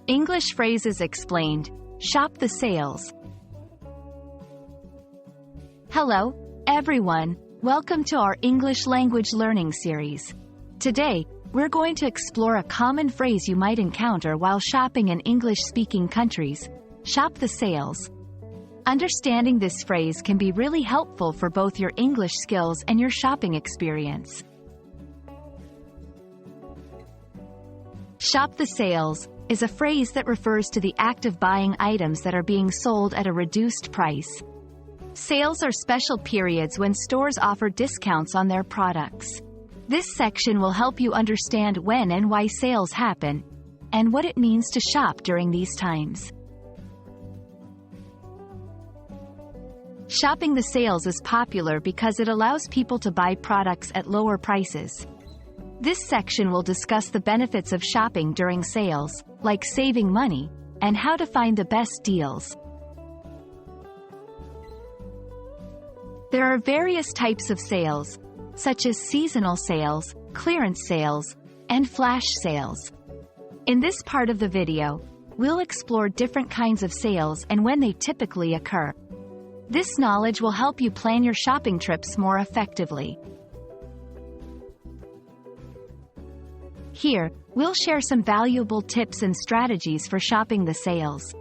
English phrases explained. Shop the sales. Hello, everyone. Welcome to our English language learning series. Today, we're going to explore a common phrase you might encounter while shopping in English-speaking countries. Shop the sales. Understanding this phrase can be really helpful for both your English skills and your shopping experience. Shop the sales is a phrase that refers to the act of buying items that are being sold at a reduced price. Sales are special periods when stores offer discounts on their products. This section will help you understand when and why sales happen, and what it means to shop during these times. Shopping the sales is popular because it allows people to buy products at lower prices. This section will discuss the benefits of shopping during sales, like saving money, and how to find the best deals. There are various types of sales, such as seasonal sales, clearance sales, and flash sales. In this part of the video, we'll explore different kinds of sales and when they typically occur. This knowledge will help you plan your shopping trips more effectively. Here, we'll share some valuable tips and strategies for shopping the sales.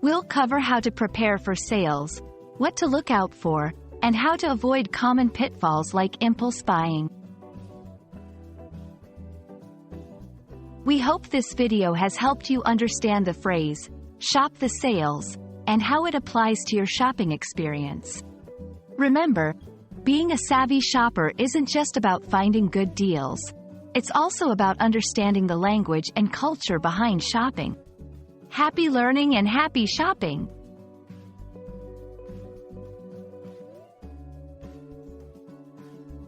We'll cover how to prepare for sales, what to look out for, and how to avoid common pitfalls like impulse buying. We hope this video has helped you understand the phrase, shop the sales, and how it applies to your shopping experience. Remember, being a savvy shopper isn't just about finding good deals. It's also about understanding the language and culture behind shopping. Happy learning and happy shopping!